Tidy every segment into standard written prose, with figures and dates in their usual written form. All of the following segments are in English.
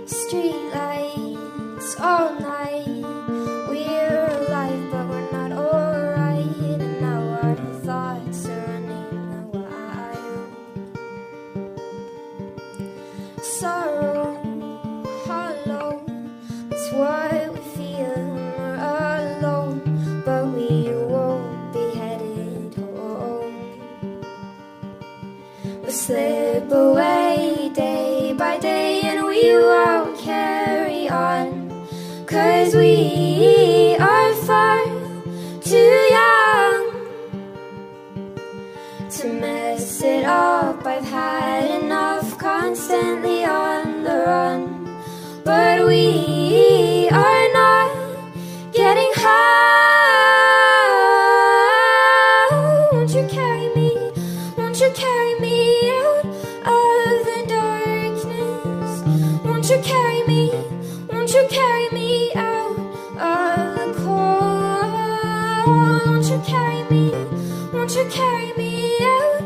Street lights all night. We're alive, but we're not alright. And now our thoughts are running wild. Sorrow, hollow, that's what we feel when we're alone. But we won't be headed home. We'll slip away day by day, and we won't carry on, 'cause we are far too young to mess it up. I've had enough, constantly on the run, but we are not getting home. Won't you carry me? Won't you carry me out of the darkness? Won't you carry me? Won't you carry me out of the cold? Won't you carry me? Won't you carry me out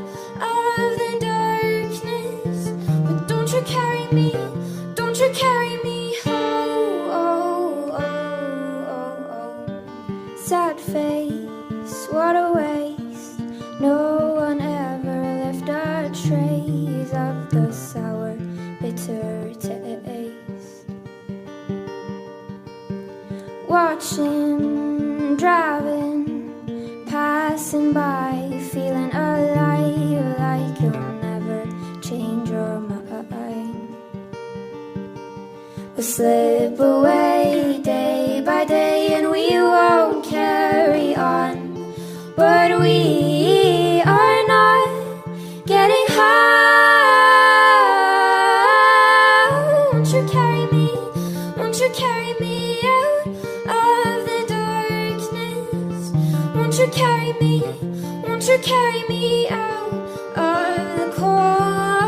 of the darkness? But don't you carry me? Don't you carry me home? Sad face, what a waste. No one ever left a trace of the sour, bitter taste. Watching, driving, passing by, feeling alive, like you'll never change your mind. We'll slip away day by day, and we won't carry on, but we are not getting home. Won't you carry me? Won't you carry me out of the darkness? Won't you carry me? Won't you carry me out of the cold?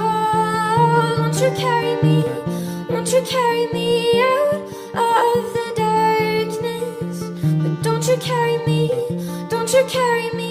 Won't you carry me? Won't you carry me out of the darkness? But don't you carry me? Don't you carry me